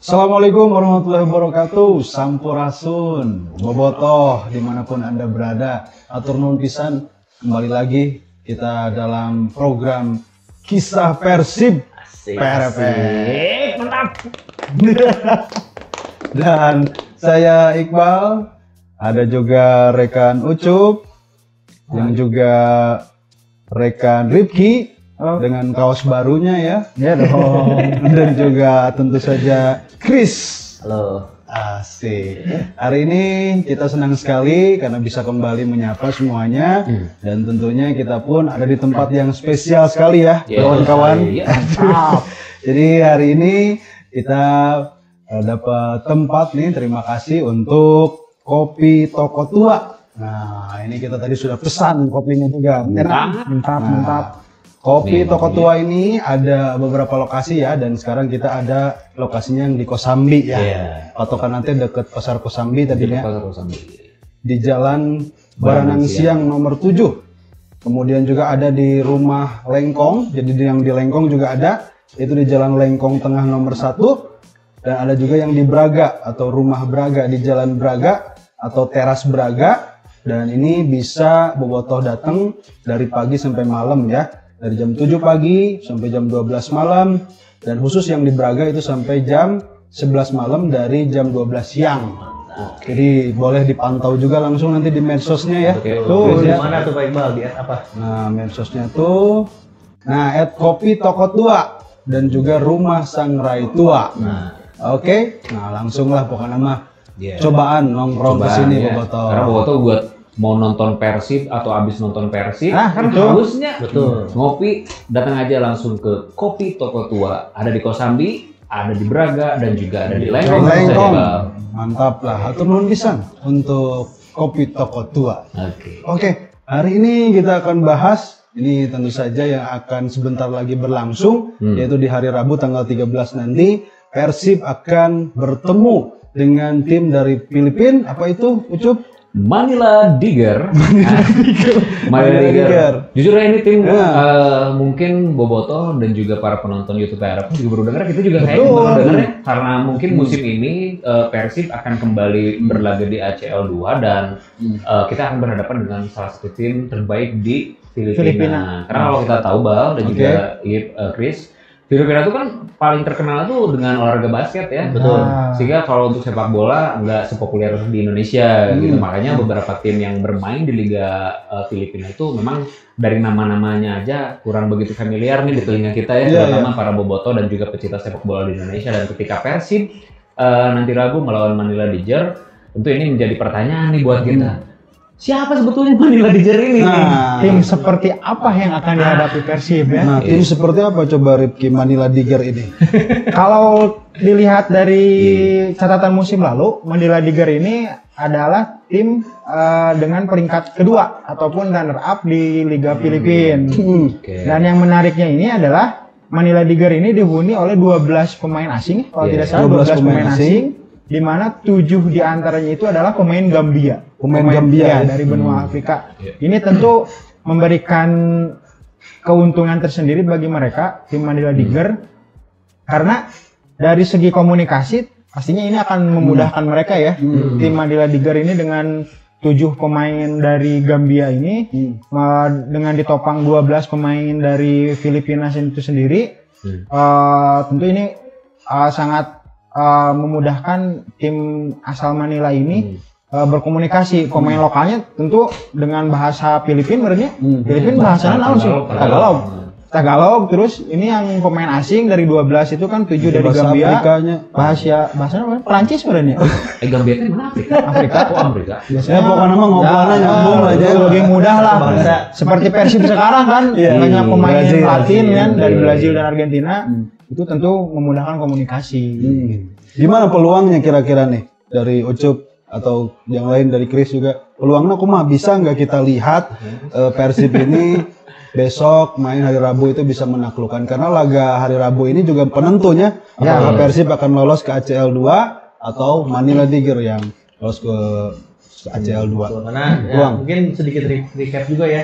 Assalamualaikum warahmatullahi wabarakatuh. Sampurasun, bobotoh dimanapun Anda berada. Atur nuhun pisan, kembali lagi kita dalam program Kisah Persib. Persib, mantap. Dan saya Iqbal, ada juga rekan Ucup, yang juga rekan Ripki. Halo. Dengan kaos barunya ya. Ya dong. Dan juga tentu saja Chris. Halo. Asik. Hari ini kita senang sekali karena bisa kembali menyapa semuanya. Dan tentunya kita pun ada di tempat yang spesial sekali ya, kawan-kawan. Jadi hari ini kita dapat tempat nih, terima kasih untuk Kopi Toko Tua. Nah, ini kita tadi sudah pesan kopinya juga. Mantap. Kopi Toko Tua ini ada beberapa lokasi ya, dan sekarang kita ada lokasinya yang di Kosambi ya. Patokan nanti deket Pasar Kosambi tadinya. Di Jalan Baranang Siang nomor 7. Kemudian juga ada di Rumah Lengkong, jadi yang di Lengkong juga ada. Itu di Jalan Lengkong Tengah nomor 1. Dan ada juga yang di Braga atau Rumah Braga di Jalan Braga atau Teras Braga. Dan ini bisa bobotoh datang dari pagi sampai malam ya. Dari jam 7 pagi sampai jam 12 malam, dan khusus yang di Braga itu sampai jam 11 malam dari jam 12 siang. Jadi boleh dipantau juga langsung nanti di medsosnya ya. Tuh, di mana tuh Pak Iqbal? Di apa? Nah, medsosnya tuh @Kopi Toko Tua dan juga Rumah Sangrai Tua. Oke. Nah, langsung lah pokoknya mah. Cobaan nongkrong ke sini bobotoh. Karena bobotoh buat mau nonton Persib atau abis nonton Persib, kan harusnya ngopi, datang aja langsung ke Kopi Toko Tua. Ada di Kosambi, ada di Braga, dan juga ada di Lengkong. Mantap lah, hatur nuhun pisan untuk Kopi Toko Tua. Oke, hari ini kita akan bahas, ini tentu saja yang akan sebentar lagi berlangsung, yaitu di hari Rabu tanggal 13 nanti, Persib akan bertemu dengan tim dari Filipina. Apa itu, Ucup? Manila Digger. Manila Digger. Jujur ya ini tim mungkin bobotoh dan juga para penonton YouTube Arab juga baru dengar, kita juga kayaknya baru dengar ya, karena mungkin musim ini Persib akan kembali berlaga di ACL 2 dan kita akan berhadapan dengan salah satu tim terbaik di Filipina. Karena kalau kita tahu Bal dan juga Chris, Filipina itu kan paling terkenal tuh dengan olahraga basket ya. Betul. Sehingga kalau untuk sepak bola nggak sepopuler di Indonesia gitu. Makanya beberapa tim yang bermain di Liga Filipina itu memang dari nama-namanya aja kurang begitu familiar nih di telinga kita ya, terutama para bobotoh dan juga pecinta sepak bola di Indonesia. Dan ketika Persib nanti Rabu melawan Manila Digger, tentu ini menjadi pertanyaan nih buat kita. Siapa sebetulnya Manila Digger ini? Tim seperti apa yang akan dihadapi Persib ya? Nah, tim seperti apa coba Ripki Manila Digger ini? Kalau dilihat dari catatan musim lalu, Manila Digger ini adalah tim dengan peringkat kedua ataupun runner up di Liga Filipina. Dan yang menariknya ini adalah Manila Digger ini dihuni oleh 12 pemain asing, kalau tidak salah 12 pemain asing. Di mana 7 diantaranya itu adalah pemain Gambia. Pemain Gambia dari benua Afrika. Ini tentu memberikan keuntungan tersendiri bagi mereka, tim Manila Digger. Karena dari segi komunikasi, pastinya ini akan memudahkan mereka ya. Tim Manila Digger ini dengan 7 pemain dari Gambia ini, dengan ditopang 12 pemain dari Filipina itu sendiri, tentu ini sangat memudahkan tim asal Manila ini berkomunikasi. Pemain lokalnya tentu dengan bahasa Filipina berarti. Filipina bahasanya naon sih? Tagalog. Terus ini yang pemain asing dari 12 itu kan 7 dari Gambia. Bahasanya apa? Perancis berarti. Gambia itu mana Afrika? Afrika. Biasanya pokoknya mah ngobrolnya nyambung aja. Lebih mudah lah. Seperti Persib sekarang kan, banyak pemain Latin kan dari Brazil dan Argentina. Itu tentu memudahkan komunikasi. Gimana peluangnya kira-kira nih dari Ucup atau yang lain dari Chris juga? Peluangnya kumaha, bisa nggak kita lihat Persib ini besok main hari Rabu itu bisa menaklukkan? Karena laga hari Rabu ini juga penentunya apakah Persib akan lolos ke ACL 2 atau Manila Digger yang lolos ke ACL 2. Betul, karena ya, mungkin sedikit recap juga ya.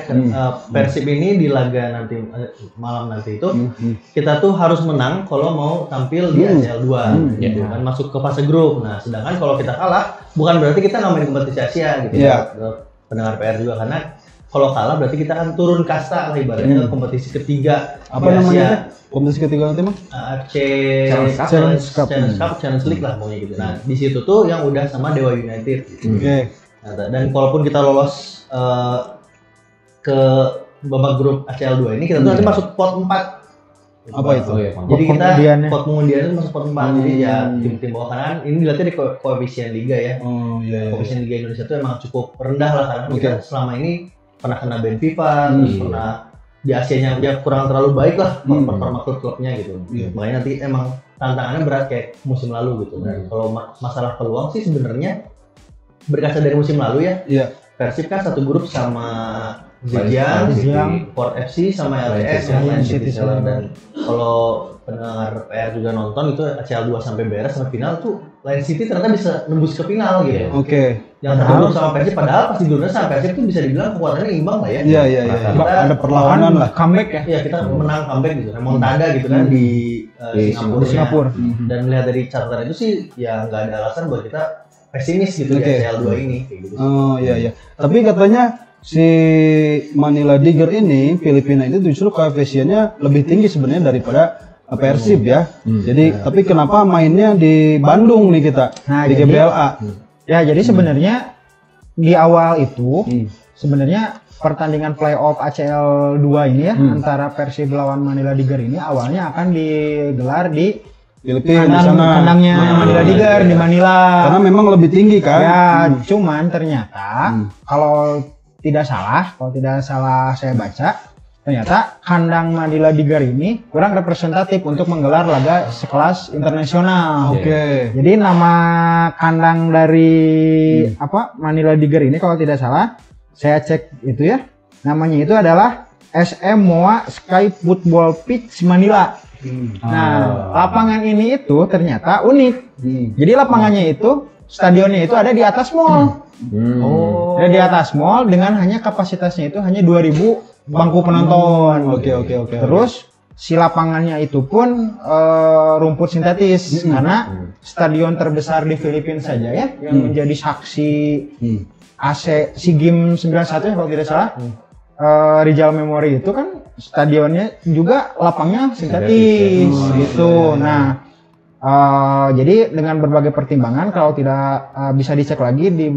Persib ini di laga nanti malam nanti itu kita tuh harus menang kalau mau tampil di ACL 2 gitu kan, masuk ke fase grup. Nah, sedangkan kalau kita kalah bukan berarti kita nggak main kompetisi Asia gitu ya. Pendengar PR juga, karena kalau kalah berarti kita akan turun kasta lah ibaratnya ke kompetisi ketiga. Apa namanya? Kompetisi ketiga nanti mah? Challenge League lah pokoknya gitu. Nah, di situ tuh yang udah sama Dewa United. Oke. Nah, dan walaupun kita lolos ke babak grup ACL 2 ini, kita tuh nanti masuk pot 4. Apa itu? Jadi kita pot pengundian itu masuk pot 4. Jadi ya tim-tim bawah kanan ini dilihatnya di koefisien liga ya. Oh iya. Koefisien liga Indonesia itu emang cukup rendah lah, karena kita selama ini pernah kena ban FIFA, terus pernah di Asia-nya ya kurang terlalu baik lah performa klub-klubnya gitu. Makanya nanti emang tantangannya berat kayak musim lalu gitu. Dan kalau masalah peluang sih sebenarnya berkaca dari musim lalu ya. Persib kan satu grup sama Zhejiang, Port FC sama LTS yang lain City Seller. Dan kalau pendengar PR juga nonton itu ACL 2 sampai beres sampai final tuh Line City ternyata bisa nembus ke final gitu. Oke. Yang satu grup sama Persib, padahal pas tidurnya sama Persib tuh bisa dibilang kekuatannya imbang lah ya. Iya. Ada perlawanan lah. Comeback ya. Iya, kita menang comeback gitu. Remontada gitu kan di Singapura. Dan melihat dari catatan itu sih ya nggak ada alasan buat kita pesimis gitu di ACL 2 ini kayak gitu. Oh iya. Tapi katanya si Manila Tiger ini Filipina itu justru koefisiennya lebih tinggi sebenarnya daripada Persib ya. Jadi tapi kenapa mainnya di Bandung nih kita di GBLA? Ya jadi sebenarnya di awal itu sebenarnya pertandingan playoff ACL 2 ini ya antara Persib lawan Manila Tiger ini awalnya akan digelar di Filipina kandangnya Manila Tiger di Manila. Karena memang lebih tinggi kan? Ya, cuman ternyata kalau tidak salah saya baca, ternyata kandang Manila Tiger ini kurang representatif untuk menggelar laga sekelas internasional. Oke. Jadi nama kandang dari Manila Tiger ini kalau tidak salah, saya cek itu ya, namanya itu adalah SM Moa Sky Football Pitch Manila. Nah, lapangan ini itu ternyata unik. Jadi lapangannya itu, stadionnya itu ada di atas mall. Ada di atas mall dengan hanya kapasitasnya itu hanya 2000 bangku penonton. Oke. Terus si lapangannya itu pun rumput sintetis karena stadion terbesar di Filipina saja ya yang menjadi saksi SEA Games 91 kalau tidak salah. Rizal Memorial itu kan stadionnya juga lapangnya sintetis gitu. Nah, jadi dengan berbagai pertimbangan kalau tidak bisa dicek lagi di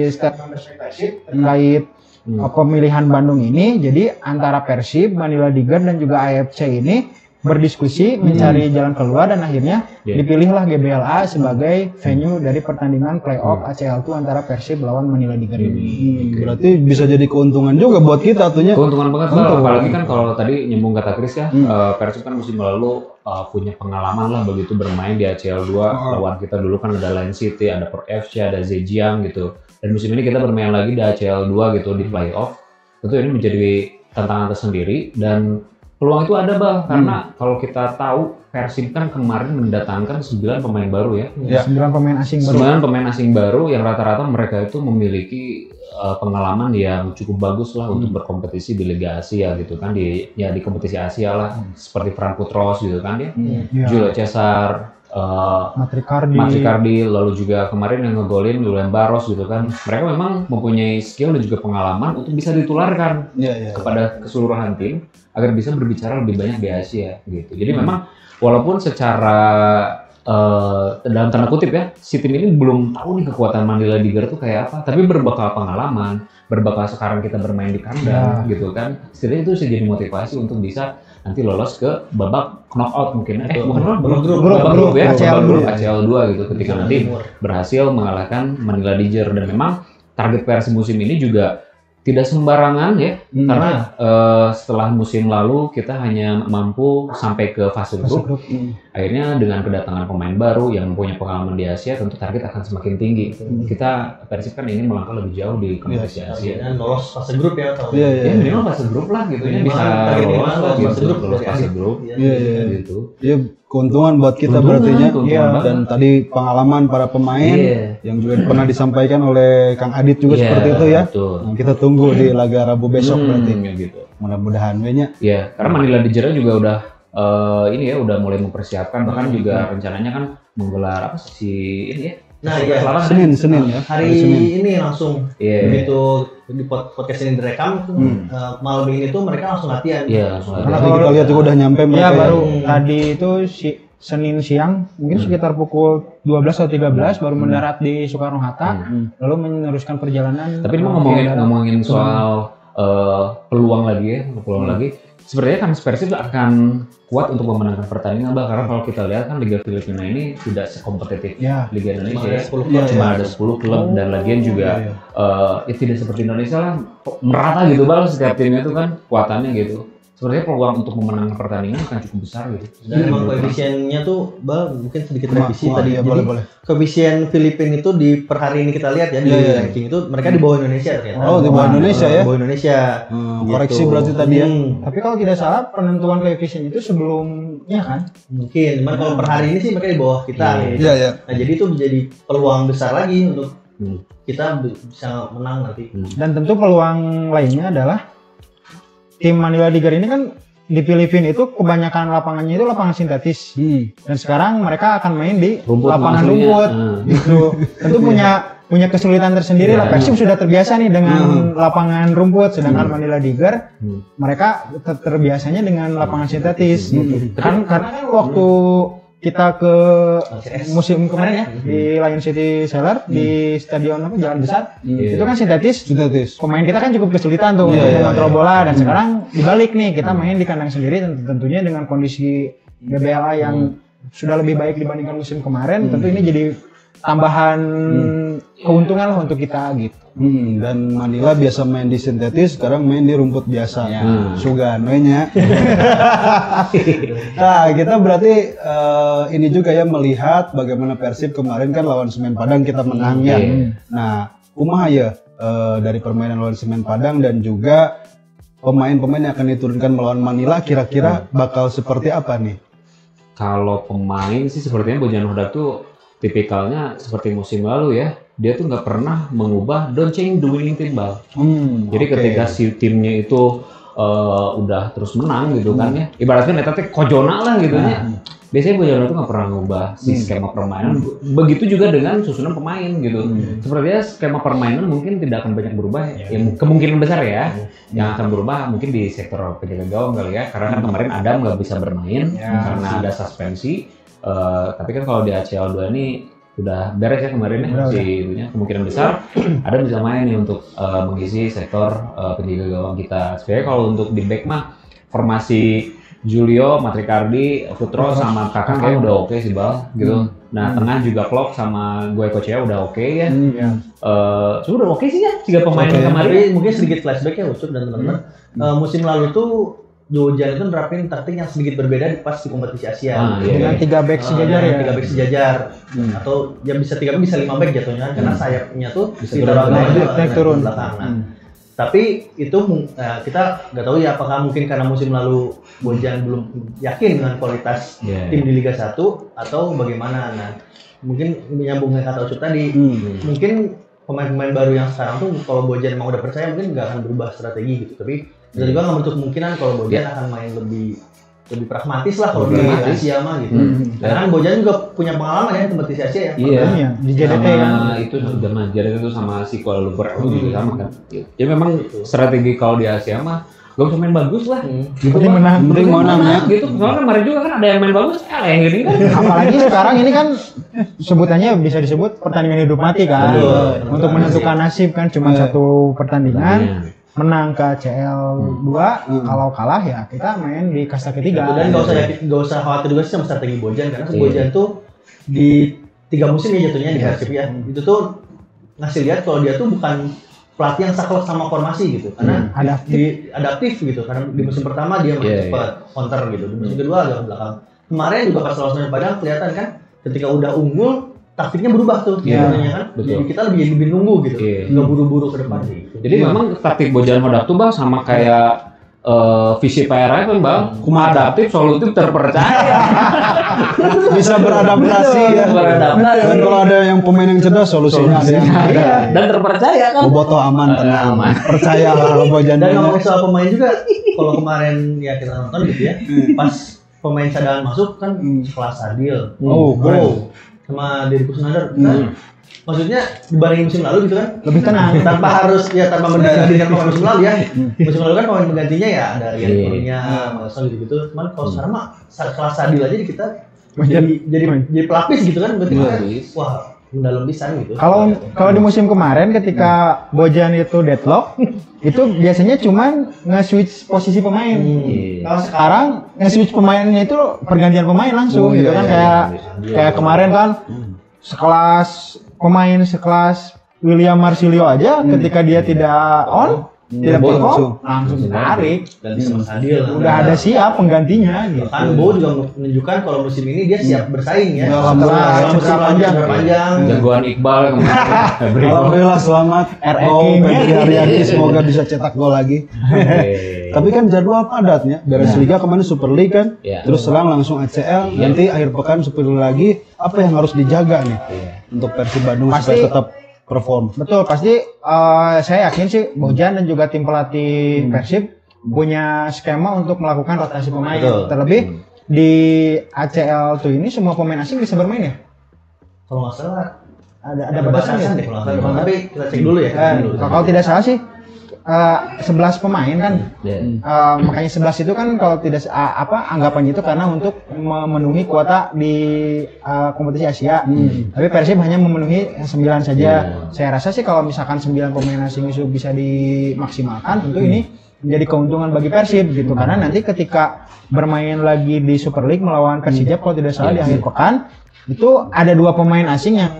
statement Persib terkait pemilihan Bandung ini, jadi antara Persib, Manila Tiger dan juga AFC ini berdiskusi mencari jalan keluar dan akhirnya dipilihlah GBLA sebagai venue dari pertandingan playoff ACL itu antara Persib lawan Manila Tiger ini. Berarti bisa jadi keuntungan juga buat kita tuhnya. Keuntungan banget Bang. Apalagi kan kalau tadi nyambung kata Chris ya, Persib kan musim lalu punya pengalaman lah begitu bermain di ACL 2. Lawan kita dulu kan ada Line City, ada Port FC, ada Zhejiang gitu. Dan musim ini kita bermain lagi di ACL 2 gitu di playoff. Tentu ini menjadi tantangan tersendiri dan peluang itu ada Bang, karena kalau kita tahu Persib kan kemarin mendatangkan 9 pemain baru ya. 9 pemain asing baru. 9 pemain asing baru yang rata-rata mereka itu memiliki pengalaman yang cukup bagus lah untuk berkompetisi di Liga Asia gitu kan, di kompetisi Asia lah, seperti Frank Putros gitu kan ya. Julio Cesar, Matricardi, lalu juga kemarin yang ngegolin Julian Barros gitu kan. Mereka memang mempunyai skill dan juga pengalaman untuk bisa ditularkan kepada keseluruhan tim agar bisa berbicara lebih banyak di Asia gitu. Jadi memang walaupun secara dalam tanda kutip ya, si tim ini belum tahu nih kekuatan Manila Tiger itu kayak apa, tapi berbekal pengalaman, berbekal sekarang kita bermain di kandang gitu kan, setidaknya itu bisa jadi motivasi untuk bisa nanti lolos ke babak knockout mungkin, babak grup ya, ACL 2 gitu, ketika nanti berhasil mengalahkan Manila Tiger. Dan memang target Persib musim ini juga tidak sembarangan ya, karena setelah musim lalu kita hanya mampu sampai ke fase grup. Akhirnya dengan kedatangan pemain baru yang mempunyai pengalaman di Asia, tentu target akan semakin tinggi. Kita Persib kan ingin melangkah lebih jauh di kompetisi Asia. Dan lolos fase grup ya, ya minimal fase grup lah gitu ya, bisa lolos fase grup. Ya keuntungan buat kita berarti dan tadi pengalaman para pemain yang juga pernah disampaikan oleh Kang Adit juga seperti itu ya. Nah, kita tunggu di laga Rabu besok berarti gitu. Mudah-mudahan nya. Iya, karena Manila Dijera juga udah ini ya udah mulai mempersiapkan, bahkan juga rencananya kan menggelar apa sih ini ya. Nah, iya. Senin ya. Hari ini langsung begitu di podcast ini direkam malam ini tuh mereka langsung latihan. Iya, karena kalau kita lihat juga udah nyampe mereka. Ya baru tadi itu Senin siang mungkin sekitar pukul 12 atau 13 baru mendarat di Soekarno Hatta lalu meneruskan perjalanan. Tapi ngomongin soal peluang lagi. Sebenarnya kan Persib akan kuat untuk memenangkan pertandingan, karena kalau kita lihat kan Liga Filipina ini tidak sekompetitif Liga Indonesia. Cuma ada 10 klub dan lagian juga tidak seperti Indonesia lah merata gitu setiap timnya itu kan kuatannya gitu. Sebenarnya peluang untuk memenangkan pertandingan akan cukup besar gitu. Dan memang koefisiennya tuh mungkin sedikit revisi tadi. Boleh. Koefisien Filipina itu di per hari ini kita lihat ya di ranking itu mereka di bawah Indonesia ternyata. Oh, di bawah Indonesia ya. Di bawah Indonesia. Koreksi berarti tadi ya. Tapi kalau tidak salah penentuan koefisien itu sebelumnya kan? Mungkin, cuman kalau per hari ini sih mereka di bawah kita. Iya. Nah, jadi itu menjadi peluang besar lagi untuk kita bisa menang nanti. Dan tentu peluang lainnya adalah tim Manila Tiger ini kan di Filipina itu kebanyakan lapangannya itu lapangan sintetis. Dan sekarang mereka akan main di lapangan rumput. Gitu. Tentu punya kesulitan tersendiri lah. Persib sudah terbiasa nih dengan lapangan rumput, sedangkan Manila Tiger mereka terbiasanya dengan lapangan sintetis. Gitu. Karena kan waktu kita ke musim kemarin ya di Lion City Seller di stadion Jalan Besar itu kan sintetis. Pemain kita kan cukup kesulitan tuh untuk mengontrol bola dan sekarang dibalik nih kita main di kandang sendiri tentunya dengan kondisi GBLA yang sudah lebih baik dibandingkan musim kemarin. Tentu ini jadi tambahan keuntungan lah untuk kita gitu. Dan Manila biasa main di sintetis, sekarang main di rumput biasa. Suganonya. Nah, kita berarti ini juga ya melihat bagaimana Persib kemarin kan lawan Semen Padang kita menang ya. Nah, kumaha ya dari permainan lawan Semen Padang dan juga pemain-pemain yang akan diturunkan melawan Manila kira-kira bakal seperti apa nih? Kalau pemain sih sepertinya Bojan Hodak tuh tipikalnya seperti musim lalu ya, dia tuh nggak pernah mengubah don't change the winning team ball. Jadi ketika si timnya itu udah terus menang gitu kan ya, ibaratnya neta teh kojona lah gitu ya. Biasanya Bojan tuh nggak pernah ngubah si skema permainan. Begitu juga dengan susunan pemain gitu. Sepertinya skema permainan mungkin tidak akan banyak berubah. Ya kemungkinan besar ya, yang akan berubah mungkin di sektor penjaga gawang kali ya, karena kan kemarin Adam nggak bisa bermain karena ada suspensi. Tapi kan kalau di ACL 2 ini udah beres ya kemarin ya itunya, kemungkinan besar ada bisa main nih untuk mengisi sektor penjaga gawang kita. Sebenarnya kalau untuk di back mah formasi Julio, Matricardi, Putro sama Kakak kayak udah oke sih Bal gitu. Nah tengah juga Klok sama gue Kocia udah oke ya. Sudah oke sih ya 3 pemain kemarin. Mungkin sedikit flashback ya Ucup dan teman-teman. Musim lalu tuh Jojan itu nerapin taktik yang sedikit berbeda pas di kompetisi Asia. Dengan 3 back sejajar ya. 3 back sejajar. Atau yang bisa 3 back bisa 5 back jatuhnya karena sayapnya tuh bisa turun belakang. Tapi itu kita nggak tahu ya apakah mungkin karena musim lalu Bojan belum yakin dengan kualitas tim di Liga 1 atau bagaimana. Nah, mungkin menyambung dengan kata Ucup tadi, mungkin pemain-pemain baru yang sekarang tuh kalau Bojan emang udah percaya mungkin nggak akan berubah strategi gitu. Tapi bisa juga nggak menutup kemungkinan kalau Bojan akan main lebih pragmatis lah kalau di Asia mah gitu. Karena Bojan juga punya pengalaman ya kompetisi Asia ya. Iya. Di JDT kan. Itu zaman JDT itu sama si Kuala Lumpur juga sama kan. Ya memang strategi kalau di Asia mah gak usah main bagus lah. Penting menang ya. Gitu. Soalnya kemarin juga kan ada yang main bagus, gini kan. Apalagi sekarang ini kan sebutannya bisa disebut pertandingan hidup mati kan. Untuk menentukan nasib kan cuma satu pertandingan. Menang ke CL2, kalau kalah ya kita main di kasta ketiga. Dan nggak usah khawatir juga sih sama strategi Bojan karena Bojan tuh di 3 musim ya jatuhnya di Persib ya. Itu tuh ngasih lihat kalau dia tuh bukan pelatih yang saklek sama formasi gitu, karena adaptif gitu. Karena di musim pertama dia main cepat, counter gitu. Di musim kedua agak ke belakang. Kemarin juga pas lawan Semen Padang kelihatan kan ketika udah unggul taktiknya berubah tuh sebenarnya kan. Jadi kita lebih nunggu gitu. Nggak buru-buru ke depan gitu. Jadi memang taktik Bojan Hodak tuh Bang sama kayak visi PRF kan Bang, adaptif, solutif, terpercaya. Bisa beradaptasi ya. Beradaptasi. Dan kalau ada yang pemain yang cerdas, solusinya ada yang ada. Dan terpercaya kan. Bobotoh aman, tenang. Aman. Percayalah Bojan. Dan ngomongin soal pemain juga, kalau kemarin ya kita nonton gitu ya, pas pemain cadangan masuk kan sekelas Adil, sama Deddy Kusnandar, kan maksudnya dibanding musim lalu gitu kan Lebih tenang. tanpa menggantikan pemain musim lalu ya. Musim lalu kan pemain penggantinya ya ada Rian Kurnia, Malson gitu. Cuman kalau sekarang mah kelas Adil aja kita jadi pelapis gitu kan, berarti kan wah mendalam pisan gitu. Kalau di musim kemarin ketika Bojan itu deadlock, itu biasanya cuman nge-switch posisi pemain. Kalau sekarang nge-switch pemainnya itu pergantian pemain langsung gitu kan, kayak kemarin kan sekelas William Marsilio aja ketika dia tidak on, tidak perform, langsung ditarik. Ganti sama Adil. Udah ada siap penggantinya gitu. Kan Bo juga menunjukkan kalau musim ini dia siap bersaing ya. Alhamdulillah. Setelah panjang. Jagoan Iqbal kemarin. Alhamdulillah selamat. King. Febri Haryadi semoga bisa cetak gol lagi. Tapi kan jadwal padatnya. Beres Liga kemarin Super League kan. Terus selang langsung ACL. Nanti akhir pekan Super League lagi. Apa yang harus dijaga nih untuk Persib Bandung supaya tetap perform? Betul, pasti saya yakin sih Bojan dan juga tim pelatih Persib punya skema untuk melakukan rotasi pemain. Terlebih di ACL tuh ini semua pemain asing bisa bermain ya? Kalau nggak salah ada batasan deh kalau nggak salah. Tapi kita cek dulu ya. Kalau tidak salah sih 11 pemain kan. Makanya 11 itu kan kalau tidak anggapannya itu karena untuk memenuhi kuota di kompetisi Asia. Tapi Persib hanya memenuhi 9 saja. Saya rasa sih kalau misalkan 9 pemain asing itu bisa dimaksimalkan, tentu ini menjadi keuntungan bagi Persib gitu. Karena nanti ketika bermain lagi di Super League melawan Persijap kalau tidak salah di akhir pekan, itu ada 2 pemain asing yang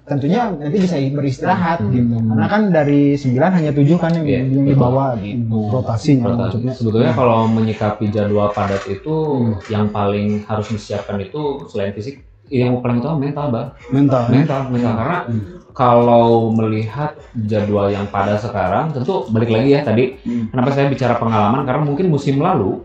tentunya nanti bisa beristirahat gitu. Karena kan dari 9 hanya 7 kan yang dibawa gitu. Rotasinya. Sebetulnya kalau menyikapi jadwal padat itu yang paling harus disiapkan itu selain fisik, yang paling utama mental, Bang. Mental karena kalau melihat jadwal yang padat sekarang, tentu balik lagi ya tadi. Kenapa saya bicara pengalaman? Karena mungkin musim lalu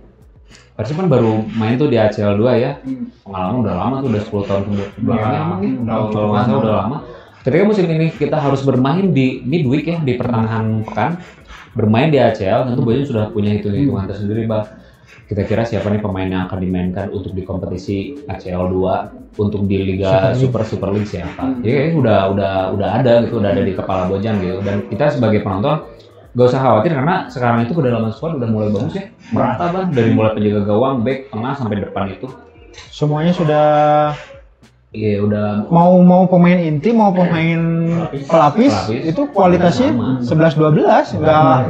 Persib kan baru main tuh di ACL 2 ya. Pengalaman udah lama tuh, udah 10 tahun kebelakang emang ya. Kalau nggak salah udah lama. Ketika musim ini kita harus bermain di midweek ya, di pertengahan pekan, bermain di ACL, tentu Bojan sudah punya hitung-hitungan tersendiri, Bang. Kita kira siapa nih pemain yang akan dimainkan untuk di kompetisi ACL 2, untuk di Liga Super League siapa. Jadi kayaknya udah ada gitu, udah ada di kepala Bojan gitu. Dan kita sebagai penonton gak usah khawatir karena sekarang itu kedalaman squad udah mulai bagus ya, merata Bang, dari mulai penjaga gawang, back, tengah sampai depan itu semuanya sudah udah mau pemain inti mau pemain pelapis itu kualitasnya 11-12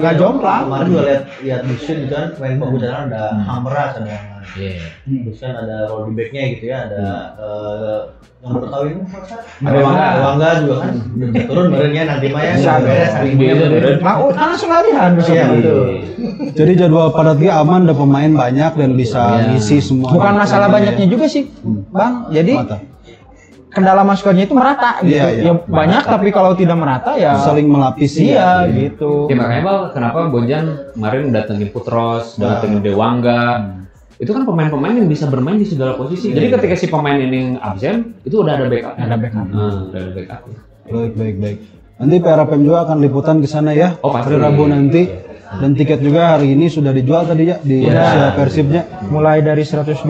nggak jomplang. Kemarin juga lihat Dusun gitu kan, main bagus, ada Hamras, ada Dusun, ada roll backnya gitu ya, ada yang baru tahu ini Wangga juga kan udah turun barunya nanti mah ya beres hari ini langsung latihan. Jadi jadwal padatnya aman, ada pemain banyak dan bisa ngisi semua. Bukan masalah banyaknya juga sih, Bang. Jadi kedalaman squadnya itu merata gitu. Ya banyak tapi kalau tidak merata ya saling melapisi gitu. Ya makanya Bang, kenapa Bojan kemarin datengin Putros, datengin Dewangga. Itu kan pemain-pemain yang bisa bermain di segala posisi. Jadi ketika si pemain ini absen, itu udah ada backup. Udah ada backup. Baik. Nanti PRFM juga akan liputan ke sana ya. Hari Rabu nanti. Dan tiket juga hari ini sudah dijual tadi ya di Persibnya. Mulai dari 125.000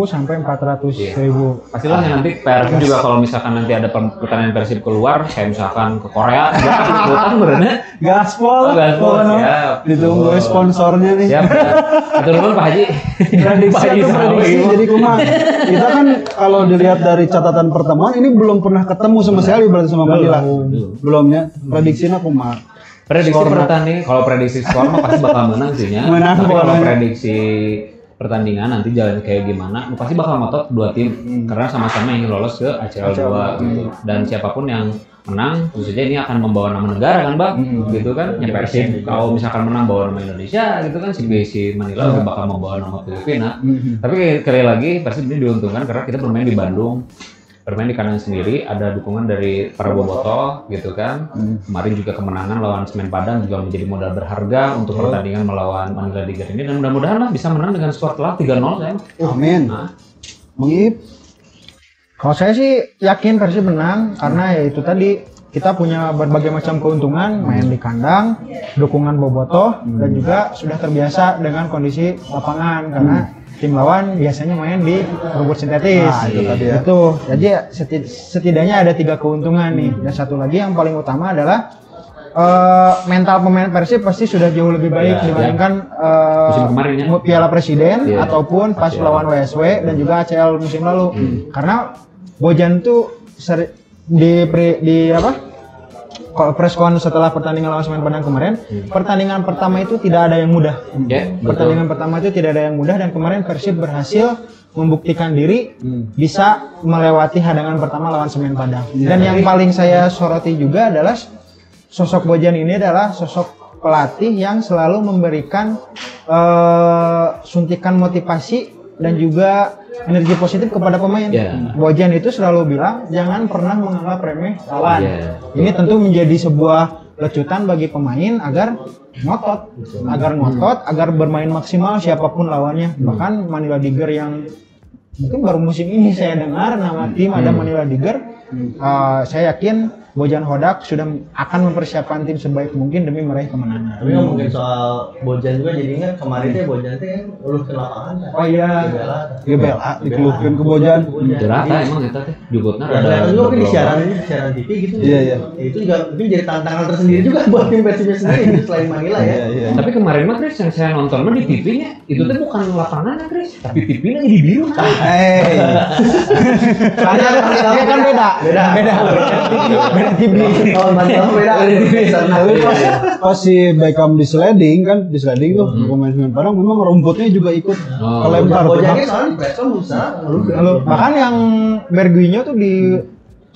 sampai 400.000. Pastilah nanti PRFM juga kalau misalkan nanti ada pertandingan Persib keluar, kayak misalkan ke Korea, liputan benernya. Gaspol. Siap. Ditunggu sponsornya nih. Siap. Atur dulu Pak Haji. Prediksi. Jadi kumaha. Kita kan kalau dilihat dari catatan pertemuan ini belum pernah ketemu sama sekali berarti sama Madila. Belumnya. Prediksinya kumaha. Prediksi pertandingan, kalau prediksi skor mah pasti bakal menang sih ya. Tapi kalau prediksi pertandingan nanti jalan kayak gimana, pasti bakal ngotot 2 tim karena sama-sama ingin lolos ke ACL 2 gitu. Dan siapapun yang menang, tentu saja ini akan membawa nama negara kan, Bang? Gitu kan? Ya Persib kalau misalkan menang bawa nama Indonesia gitu kan, si Manila udah bakal membawa nama Filipina. Tapi sekali lagi Persib ini diuntungkan karena kita bermain di Bandung. bermain di kandang sendiri, ada dukungan dari para bobotoh gitu kan. Kemarin juga kemenangan lawan Semen Padang juga menjadi modal berharga untuk pertandingan melawan Manila Tiger ini, dan mudah-mudahan lah bisa menang dengan skor telak 3-0 saya. Amin. Mengip. Kalau saya sih yakin Persib menang karena ya itu tadi kita punya berbagai macam keuntungan, main di kandang, dukungan bobotoh, dan juga sudah terbiasa dengan kondisi lapangan karena tim lawan biasanya main di rumput sintetis. Nah, itu tadi ya. Itu. Jadi setidaknya ada 3 keuntungan nih. Dan satu lagi yang paling utama adalah mental pemain Persib pasti sudah jauh lebih baik dibandingkan musim kemarin ya. Piala Presiden ataupun pas lawan WSW dan juga ACL musim lalu. Karena Bojan tuh press con setelah pertandingan lawan Semen Padang kemarin, pertandingan pertama itu tidak ada yang mudah. Pertandingan pertama itu tidak ada yang mudah, dan kemarin Persib berhasil membuktikan diri bisa melewati hadangan pertama lawan Semen Padang. Dan yang paling saya soroti juga adalah sosok Bojan ini adalah sosok pelatih yang selalu memberikan suntikan motivasi dan juga energi positif kepada pemain. Bojan itu selalu bilang jangan pernah menganggap remeh lawan. Ini tentu menjadi sebuah lecutan bagi pemain agar ngotot, agar bermain maksimal siapapun lawannya. Bahkan Manila Tiger yang mungkin baru musim ini saya dengar nama tim ada Manila Tiger. Saya yakin Bojan Hodak sudah akan mempersiapkan tim sebaik mungkin demi meraih kemenangan. Tapi ngomongin soal Bojan juga jadi ingat kemarin Bojan kan ulur ke lapangan. Oh iya. GBLA dikeluhkan ke Bojan. Rata emang kita teh jugutna Ada juga mungkin di siaran TV gitu. Iya. Itu juga mungkin jadi tantangan tersendiri juga buat tim Persibnya sendiri selain Manila ya. Tapi kemarin mah Chris yang saya nonton mah di TV-nya itu tuh bukan lapangan ya Chris, tapi TV-nya jadi biru. Soalnya kan beda TV. Oh, Manila beda. Pas si Beckham di sliding tuh pemain Semen Padang memang rumputnya juga ikut kelempar. Bojannya soalnya di press bisa Bahkan yang Berguinho tuh di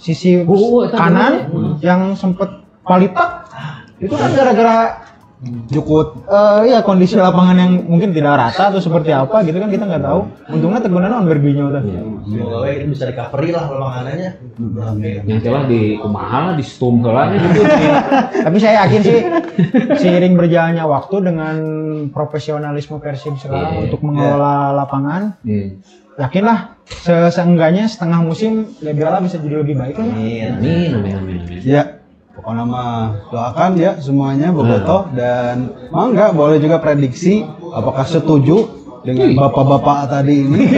sisi kanan yang sempet palitak itu kan gara-gara Jukut. Iya kondisi lapangan yang mungkin tidak rata atau seperti apa gitu kan kita nggak tahu. Untungnya terguna on Berguinho tuh. Semoga kita bisa recovery lah lapangannya. Yang celah di kumaha di stum heula gitu. Tapi saya yakin sih seiring berjalannya waktu dengan profesionalisme Persib sekarang untuk mengelola lapangan, yakinlah seenggaknya setengah musim GBLA bisa jadi lebih baik lah. Amin. Ya. Pokoknya mah doakan ya semuanya bobotoh, dan mangga boleh juga prediksi apakah setuju dengan bapak-bapak tadi ini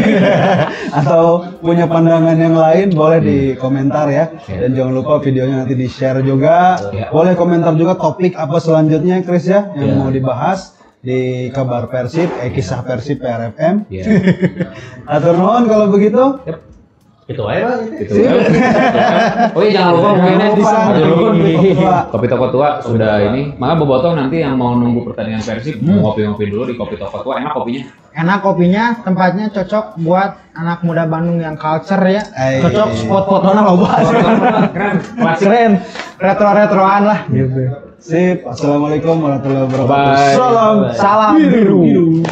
atau punya pandangan yang lain boleh di komentar ya. Dan jangan lupa videonya nanti di share juga. Boleh komentar juga topik apa selanjutnya Chris ya yang mau dibahas di kabar Persib, kisah Persib PRFM. Atur nuhun kalau begitu. Itu aja Gitu. Oh iya jangan lupa mungkin Kopi Toko Tua sudah ini. Maka bobotoh nanti yang mau nunggu pertandingan Persib mau ngopi-ngopi dulu di Kopi Toko Tua. Enak kopinya. Enak kopinya, tempatnya cocok buat anak muda Bandung yang culture ya. Cocok spot fotonya loba. Keren. Retro-retroan lah gitu. Sip. Assalamualaikum warahmatullahi wabarakatuh. Salam biru.